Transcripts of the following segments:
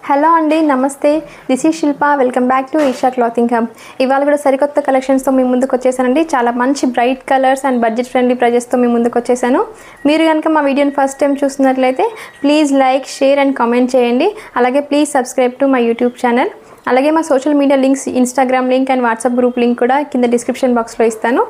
Hello అండి, నమస్తే. This is Shilpa. Welcome back to Isha clothing hub. ఇవాళ కూడా సరికొత్త కలెక్షన్స్తో మీ ముందుకు వచ్చేసానండి. చాలా మంచి bright colours and budget friendly ప్రైజెస్తో మీ ముందుకు వచ్చేసాను. మీరు కనుక మా వీడియోని ఫస్ట్ టైం చూస్తున్నట్లయితే please like, share and comment చేయండి. అలాగే please subscribe to my YouTube channel. అలాగే మా social media links, Instagram link and WhatsApp group link కూడా కింద డిస్క్రిప్షన్ బాక్స్లో ఇస్తాను.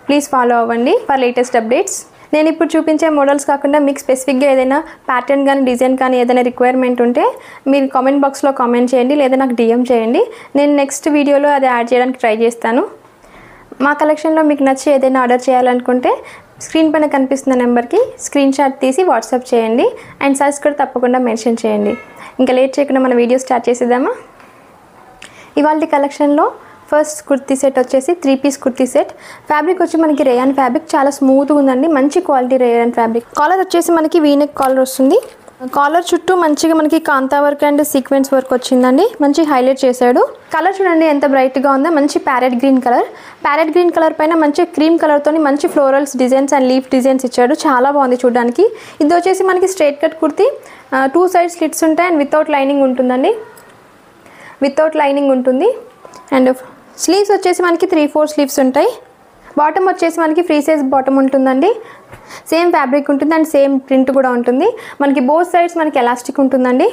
ప్లీజ్ ఫాలో అవ్వండి ఫర్ లేటెస్ట్ అప్డేట్స్. నేను ఇప్పుడు చూపించే మోడల్స్ కాకుండా మీకు స్పెసిఫిక్గా ఏదైనా ప్యాటర్న్ కానీ డిజైన్ కానీ ఏదైనా రిక్వైర్మెంట్ ఉంటే మీరు కామెంట్ బాక్స్లో కామెంట్ చేయండి, లేదా నాకు డిఎం చేయండి. నేను నెక్స్ట్ వీడియోలో అది యాడ్ చేయడానికి ట్రై చేస్తాను. మా కలెక్షన్లో మీకు నచ్చి ఏదైనా ఆర్డర్ చేయాలనుకుంటే స్క్రీన్ పైన కనిపిస్తున్న నెంబర్కి స్క్రీన్ షాట్ తీసి వాట్సాప్ చేయండి అండ్ సైజ్ కూడా తప్పకుండా మెన్షన్ చేయండి. ఇంకా లేట్ చేయకుండా మన వీడియో స్టార్ట్ చేసేద్దామా? ఇవాళ కలెక్షన్లో ఫస్ట్ కుర్తీ సెట్ వచ్చేసి 3 పీస్ కుర్తీ సెట్. ఫ్యాబ్రిక్ వచ్చి మనకి రేయాన్ ఫ్యాబ్రిక్, చాలా స్మూత్గా ఉందండి. మంచి క్వాలిటీ రేయాన్ ఫ్యాబ్రిక్. కాలర్ వచ్చేసి మనకి వీనెక్ కాలర్ వస్తుంది. కాలర్ చుట్టూ మంచిగా మనకి కాంతా వర్క్ అండ్ సీక్వెన్స్ వర్క్ వచ్చిందండి. మంచి హైలైట్ చేశాడు. కలర్ చూడండి ఎంత బ్రైట్గా ఉందో. మంచి parrot green colour. Parrot green colour పైన మంచి క్రీమ్ కలర్తో మంచి florals designs and leaf designs ఇచ్చాడు. చాలా బాగుంది చూడడానికి. ఇది వచ్చేసి మనకి straight cut kurti. 2 side slits ఉంటాయి అండ్ వితౌట్ లైనింగ్ ఉంటుందండి. వితౌట్ లైనింగ్ ఉంటుంది. అండ్ స్లీవ్స్ వచ్చేసి మనకి 3/4 స్లీవ్స్ ఉంటాయి. బాటమ్ వచ్చేసి మనకి ఫ్రీ సైజ్ బాటమ్ ఉంటుందండి. సేమ్ ఫ్యాబ్రిక్ ఉంటుంది అండ్ సేమ్ ప్రింట్ కూడా ఉంటుంది. మనకి బోత్ సైడ్స్ మనకి ఎలాస్టిక్ ఉంటుందండి.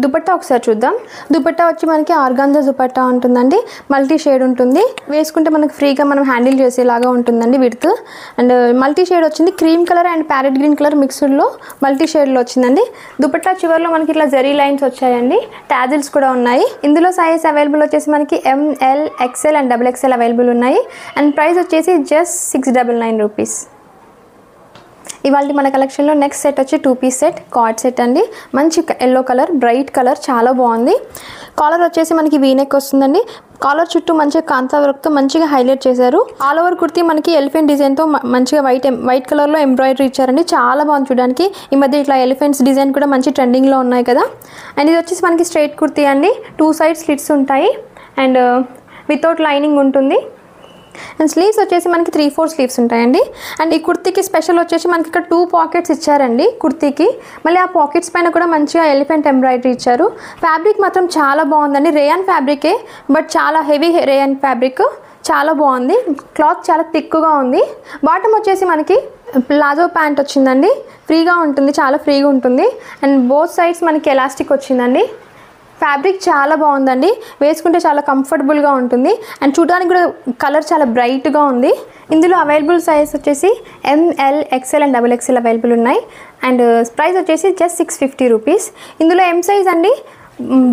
దుపట్టా ఒకసారి చూద్దాం. దుపట్టా వచ్చి మనకి ఆర్గాన్జా దుపట్టా ఉంటుందండి. మల్టీ షేడ్ ఉంటుంది. వేసుకుంటే మనకి ఫ్రీగా మనం హ్యాండిల్ చేసేలాగా ఉంటుందండి విడ్త్. అండ్ మల్టీ షేడ్ వచ్చింది. Cream colour and parrot green colour మిక్స్డ్లో మల్టీ షేడ్లో వచ్చిందండి. దుపట్టా చివరిలో మనకి ఇట్లా జరీ లైన్స్ వచ్చాయండి. టాజిల్స్ కూడా ఉన్నాయి. ఇందులో సైజ్ అవైలబుల్ వచ్చేసి మనకి ML, XL and XXL available ఉన్నాయి. అండ్ ప్రైస్ వచ్చేసి జస్ట్ 699 రూపీస్. ఇవాళ మన కలెక్షన్లో నెక్స్ట్ సెట్ వచ్చి 2 పీస్ సెట్, కార్డ్ సెట్ అండి. మంచి ఎల్లో కలర్, బ్రైట్ కలర్, చాలా బాగుంది. కాలర్ వచ్చేసి మనకి వీనెక్ వస్తుందండి. కాలర్ చుట్టూ మంచిగా కాంతా వర్క్తో మంచిగా హైలైట్ చేశారు. ఆల్ ఓవర్ కుర్తీ మనకి ఎలిఫెంట్ డిజైన్తో మంచిగా వైట్ కలర్లో ఎంబ్రాయిడరీ ఇచ్చారండి. చాలా బాగుంది చూడడానికి. ఈ మధ్య ఇట్లా ఎలిఫెంట్స్ డిజైన్ కూడా మంచి ట్రెండింగ్లో ఉన్నాయి కదా. అండ్ ఇది వచ్చేసి మనకి స్ట్రైట్ కుర్తీ అండి. 2 సైడ్ స్లిట్స్ ఉంటాయి అండ్ వితౌట్ లైనింగ్ ఉంటుంది. అండ్ స్లీవ్స్ వచ్చేసి మనకి 3/4 స్లీవ్స్ ఉంటాయండి. అండ్ ఈ కుర్తీకి స్పెషల్ వచ్చేసి మనకి ఇక్కడ 2 పాకెట్స్ ఇచ్చారండి కుర్తీకి. మళ్ళీ ఆ పాకెట్స్ పైన కూడా మంచిగా ఎలిఫెంట్ ఎంబ్రాయిడరీ ఇచ్చారు. ఫ్యాబ్రిక్ మాత్రం చాలా బాగుందండి. రేయాన్ ఫ్యాబ్రికే, బట్ చాలా హెవీ రేయాన్ ఫ్యాబ్రిక్. చాలా బాగుంది. క్లాత్ చాలా థిక్గా ఉంది. బాటమ్ వచ్చేసి మనకి ప్లాజో ప్యాంట్ వచ్చిందండి. ఫ్రీగా ఉంటుంది, చాలా ఫ్రీగా ఉంటుంది. అండ్ బోత్ సైడ్స్ మనకి ఎలాస్టిక్ వచ్చిందండి. ఫ్యాబ్రిక్ చాలా బాగుందండి. వేసుకుంటే చాలా కంఫర్టబుల్గా ఉంటుంది. అండ్ చూడడానికి కూడా కలర్ చాలా బ్రైట్గా ఉంది. ఇందులో అవైలబుల్ సైజ్ వచ్చేసి ML, XL and XXL available ఉన్నాయి. అండ్ ప్రైస్ వచ్చేసి జస్ట్ 650 రూపీస్. ఇందులో M సైజ్ అండి.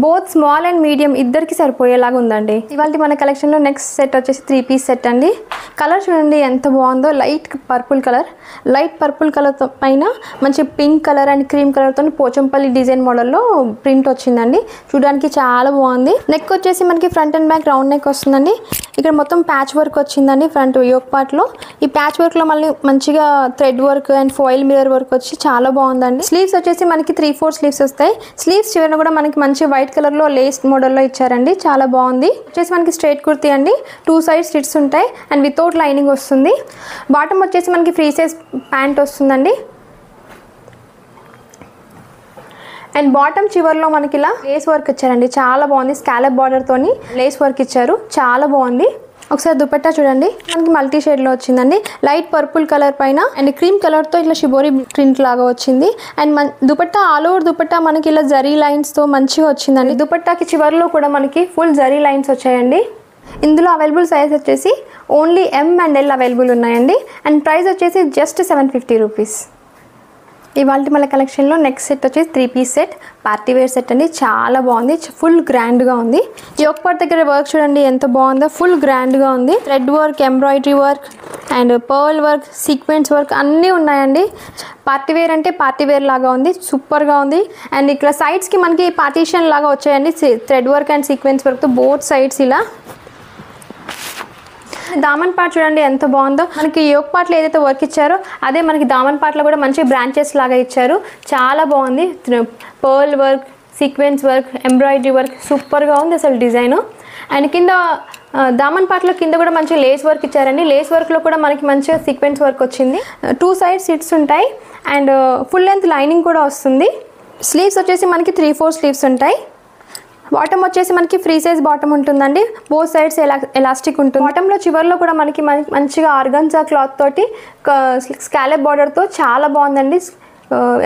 బోత్ స్మాల్ అండ్ మీడియం ఇద్దరికి సరిపోయేలాగా ఉందండి. ఇవాళ మన కలెక్షన్లో నెక్స్ట్ సెట్ వచ్చేసి 3 పీస్ సెట్ అండి. కలర్ చూడండి ఎంత బాగుందో. Light purple colour. Light purple colour పైన మంచి పింక్ కలర్ అండ్ క్రీమ్ కలర్తో పోచంపల్లి డిజైన్ మోడల్లో ప్రింట్ వచ్చిందండి. చూడడానికి చాలా బాగుంది. నెక్ వచ్చేసి మనకి front and back round neck వస్తుందండి. ఇక్కడ మొత్తం ప్యాచ్ వర్క్ వచ్చిందండి ఫ్రంట్ యోక్ పార్ట్లో. ఈ ప్యాచ్ వర్క్లో మళ్ళీ మంచిగా thread work and foil mirror work వచ్చి చాలా బాగుందండి. స్లీవ్స్ వచ్చేసి మనకి 3/4 స్లీవ్స్ వస్తాయి. స్లీవ్స్ చివరన కూడా మనకి మంచి వైట్ కలర్లో లేస్ మోడల్లో ఇచ్చారండి. చాలా బాగుంది. వచ్చేసి మనకి స్ట్రైట్ కుర్తీ అండి. 2 సైడ్ స్లిట్స్ ఉంటాయి అండ్ వితౌట్ లైనింగ్ వస్తుంది. బాటమ్ వచ్చేసి మనకి ఫ్రీ సైజ్ ప్యాంట్ వస్తుందండి. అండ్ బాటమ్ చివర్లో మనకి ఇలా లేస్ వర్క్ ఇచ్చారండి. చాలా బాగుంది. స్కాలప్ బార్డర్తోని లేస్ వర్క్ ఇచ్చారు. చాలా బాగుంది. ఒకసారి దుపట్టా చూడండి. మనకి మల్టీ షేడ్లో వచ్చిందండి. లైట్ పర్పుల్ కలర్ పైన అండ్ క్రీమ్ కలర్తో ఇట్లా షిబోరి ప్రింట్ లాగా వచ్చింది. And dupatta all over dupatta మనకి ఇలా జరీ లైన్స్తో మంచిగా వచ్చిందండి. దుపట్టాకి చివర్లో కూడా మనకి ఫుల్ జరీ లైన్స్ వచ్చాయండి. ఇందులో అవైలబుల్ సైజ్ వచ్చేసి only M and L available ఉన్నాయండి. అండ్ ప్రైస్ వచ్చేసి జస్ట్ 750 రూపీస్. ఇవాళ మన కలెక్షన్లో నెక్స్ట్ సెట్ వచ్చేసి 3 piece set, party wear set అండి. చాలా బాగుంది. ఫుల్ గ్రాండ్గా ఉంది. యోక్ పార్ట్ దగ్గర వర్క్ చూడండి ఎంత బాగుందో. ఫుల్ గ్రాండ్గా ఉంది. Thread work, embroidery work and pearl work, sequence work అన్నీ ఉన్నాయండి. పార్టీ వేర్ అంటే పార్టీ వేర్ లాగా ఉంది. సూపర్గా ఉంది. అండ్ ఇక్కడ సైడ్స్కి మనకి పార్టీషన్ లాగా వచ్చాయండి. థ్రెడ్ వర్క్ అండ్ సీక్వెన్స్ వర్క్తో బోత్ సైడ్స్ ఇలా. దామన్ పార్ట్ చూడండి ఎంత బాగుందో. మనకి యోక్ పార్ట్లో ఏదైతే వర్క్ ఇచ్చారో అదే మనకి దామన్ పార్ట్లో కూడా మంచి బ్రాంచెస్ లాగా ఇచ్చారు. చాలా బాగుంది. Pearl work, sequence work, embroidery work సూపర్గా ఉంది అసలు డిజైన్. అండ్ కింద దామన్ పార్ట్లో కింద కూడా మంచి లేస్ వర్క్ ఇచ్చారండి. లేస్ వర్క్లో కూడా మనకి మంచిగా సీక్వెన్స్ వర్క్ వచ్చింది. 2 సైడ్ సిట్స్ ఉంటాయి అండ్ ఫుల్ లెంత్ లైనింగ్ కూడా వస్తుంది. స్లీవ్స్ వచ్చేసి మనకి 3/4 స్లీవ్స్ ఉంటాయి. బాటమ్ వచ్చేసి మనకి ఫ్రీ సైజ్ బాటమ్ ఉంటుందండి, బోత్ సైడ్స్ ఎలాస్టిక్ ఉంటుంది. బాటంలో చివర్లో కూడా మనకి మంచిగా ఆర్గన్జా క్లాత్ తోటి స్కాలప్ బార్డర్తో చాలా బాగుందండి.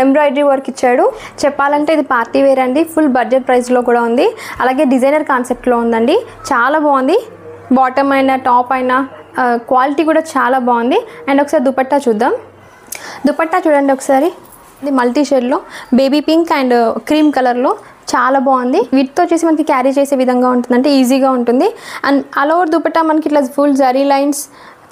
ఎంబ్రాయిడరీ వర్క్ ఇచ్చాడు. చెప్పాలంటే ఇది పార్టీ వేర్ అండి, ఫుల్ బడ్జెట్ ప్రైస్లో కూడా ఉంది. అలాగే డిజైనర్ కాన్సెప్ట్లో ఉందండి, చాలా బాగుంది. బాటమ్ అయినా టాప్ అయినా క్వాలిటీ కూడా చాలా బాగుంది. అండ్ ఒకసారి దుపట్టా చూద్దాం. దుపట్టా చూడండి ఒకసారి, ఇది మల్టీ షేడ్లో బేబీ పింక్ అండ్ క్రీమ్ కలర్లో చాలా బాగుంది. వీటితో వచ్చేసి మనకి క్యారీ చేసే విధంగా ఉంటుందంటే ఈజీగా ఉంటుంది. అండ్ ఆల్ ఓవర్ దుపట్టా మనకి ఇట్లా full zari lines,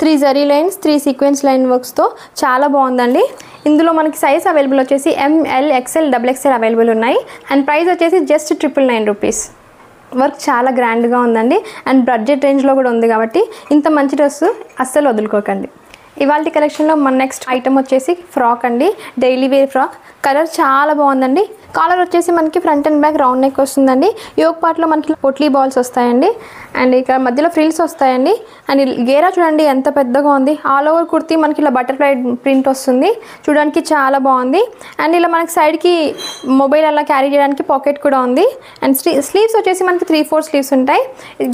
3 zari lines, 3 sequence line వర్క్స్తో చాలా బాగుందండి. ఇందులో మనకి సైజ్ అవైలబుల్ వచ్చేసి ML, XL, XXL అవైలబుల్ ఉన్నాయి. అండ్ ప్రైస్ వచ్చేసి జస్ట్ 999 రూపీస్. వర్క్ చాలా గ్రాండ్గా ఉందండి అండ్ బడ్జెట్ రేంజ్లో కూడా ఉంది కాబట్టి ఇంత మంచి డ్రెస్ అస్సలు వదులుకోకండి. ఇవాళ కలెక్షన్లో మన నెక్స్ట్ ఐటమ్ వచ్చేసి ఫ్రాక్ అండి, డైలీ వేర్ ఫ్రాక్. కలర్ చాలా బాగుందండి. కాలర్ వచ్చేసి మనకి front and back round neck వస్తుందండి. యోక్ పార్ట్లో మనకి పొట్లీ బాల్స్ వస్తాయండి అండ్ ఇక్కడ మధ్యలో ఫ్రిల్స్ వస్తాయండి. అండ్ గేరా చూడండి ఎంత పెద్దగా ఉంది. ఆల్ ఓవర్ కుర్తీ మనకి ఇలా బటర్ఫ్లై ప్రింట్ వస్తుంది, చూడడానికి చాలా బాగుంది. అండ్ ఇలా మనకి సైడ్కి మొబైల్ అలా క్యారీ చేయడానికి పాకెట్ కూడా ఉంది. అండ్ స్లీవ్స్ వచ్చేసి మనకి 3/4 స్లీవ్స్ ఉంటాయి.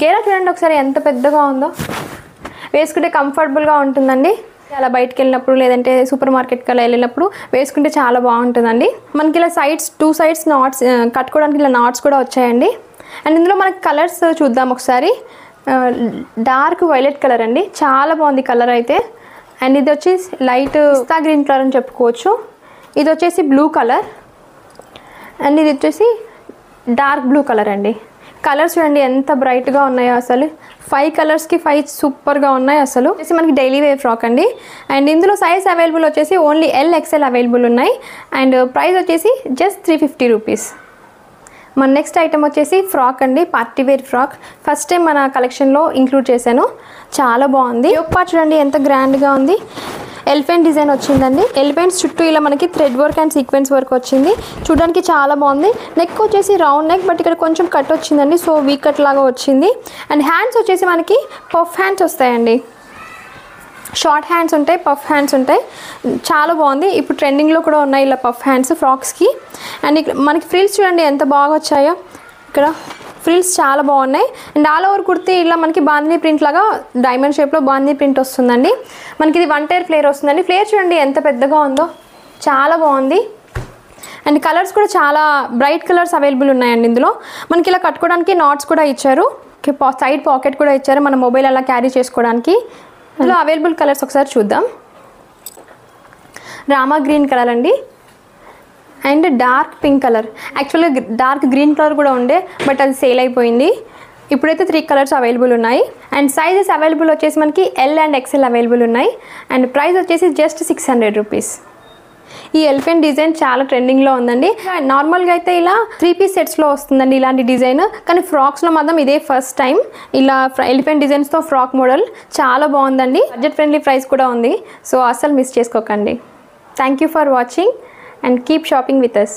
గేరా చూడండి ఒకసారి ఎంత పెద్దగా ఉందో, వేసుకుంటే కంఫర్టబుల్గా ఉంటుందండి. అలా బయటకు వెళ్ళినప్పుడు లేదంటే సూపర్ మార్కెట్కి అలా వెళ్ళినప్పుడు వేసుకుంటే చాలా బాగుంటుందండి. మనకి ఇలా టూ సైడ్స్ నాట్స్ కట్టుకోవడానికి ఇలా నాట్స్ కూడా వచ్చాయండి. అండ్ ఇందులో మనకి కలర్స్ చూద్దాం ఒకసారి. డార్క్ వైలెట్ కలర్ అండి, చాలా బాగుంది కలర్ అయితే. అండ్ ఇది వచ్చేసి లైట్ పిస్తా గ్రీన్ కలర్ అని చెప్పుకోవచ్చు. ఇది వచ్చేసి బ్లూ కలర్ అండ్ ఇది వచ్చేసి డార్క్ బ్లూ కలర్ అండి. కలర్స్ చూడండి ఎంత బ్రైట్గా ఉన్నాయో, అసలు 5 కలర్స్కి 5 సూపర్గా ఉన్నాయి. అసలు వచ్చేసి మనకి డైలీ వేర్ ఫ్రాక్ అండి. అండ్ ఇందులో సైజ్ అవైలబుల్ వచ్చేసి ఓన్లీ L, XL అవైలబుల్ ఉన్నాయి. అండ్ ప్రైస్ వచ్చేసి జస్ట్ 350 రూపీస్. మన నెక్స్ట్ ఐటమ్ వచ్చేసి ఫ్రాక్ అండి, party wear frock. First time మన కలెక్షన్లో ఇంక్లూడ్ చేశాను, చాలా బాగుంది. యోక్ పార్ట్ చూడండి ఎంత గ్రాండ్గా ఉంది. ఎలిఫెంట్ డిజైన్ వచ్చిందండి. ఎలిఫెంట్స్ చుట్టూ ఇలా మనకి thread work and sequence work వచ్చింది, చూడడానికి చాలా బాగుంది. నెక్ వచ్చేసి రౌండ్ నెక్, బట్ ఇక్కడ కొంచెం కట్ వచ్చిందండి, సో వీక్ కట్ లాగా వచ్చింది. అండ్ హ్యాండ్స్ వచ్చేసి మనకి పఫ్ హ్యాండ్స్ వస్తాయండి, షార్ట్ హ్యాండ్స్ ఉంటాయి, పఫ్ హ్యాండ్స్ ఉంటాయి, చాలా బాగుంది. ఇప్పుడు ట్రెండింగ్లో కూడా ఉన్నాయి ఇలా పఫ్ హ్యాండ్స్ ఫ్రాక్స్కి. అండ్ ఇక్కడ మనకి ఫ్రిల్స్ చూడండి ఎంత బాగా వచ్చాయో, ఇక్కడ ఫ్రిల్స్ చాలా బాగున్నాయి. అండ్ ఆల్ ఓవర్ కుర్తీ ఇలా మనకి బాందినీ ప్రింట్ లాగా డైమండ్ షేప్లో బాందినీ ప్రింట్ వస్తుందండి. మనకి ఇది 1 టైర్ ఫ్లేర్ వస్తుందండి. ఫ్లేర్ చూడండి ఎంత పెద్దగా ఉందో, చాలా బాగుంది. అండ్ కలర్స్ కూడా చాలా బ్రైట్ కలర్స్ అవైలబుల్ ఉన్నాయండి. ఇందులో మనకి ఇలా కట్టుకోవడానికి నాట్స్ కూడా ఇచ్చారు, సైడ్ పాకెట్ కూడా ఇచ్చారు, మన మొబైల్ అలా క్యారీ చేసుకోవడానికి. ఇందులో అవైలబుల్ కలర్స్ ఒకసారి చూద్దాం. రామా గ్రీన్ కలర్ అండి అండ్ డార్క్ పింక్ కలర్. యాక్చువల్గా డార్క్ గ్రీన్ కలర్ కూడా ఉండే, బట్ అది సేల్ అయిపోయింది. ఇప్పుడైతే 3 కలర్స్ అవైలబుల్ ఉన్నాయి. అండ్ సైజెస్ అవైలబుల్ వచ్చేసి మనకి L and XL అవైలబుల్ ఉన్నాయి. అండ్ ప్రైస్ వచ్చేసి జస్ట్ 600 రూపీస్. ఈ ఎలిఫెంట్ డిజైన్ చాలా ట్రెండింగ్లో ఉందండి. నార్మల్గా అయితే ఇలా 3 పీస్ సెట్స్లో వస్తుందండి ఇలాంటి డిజైన్, కానీ ఫ్రాక్స్లో మాత్రం ఇదే ఫస్ట్ టైం ఇలా ఎలిఫెంట్ డిజైన్స్తో ఫ్రాక్ మోడల్ చాలా బాగుందండి. బడ్జెట్ ఫ్రెండ్లీ ప్రైస్ కూడా ఉంది, సో అస్సలు మిస్ చేసుకోకండి. Thank you for watching and keep shopping with us.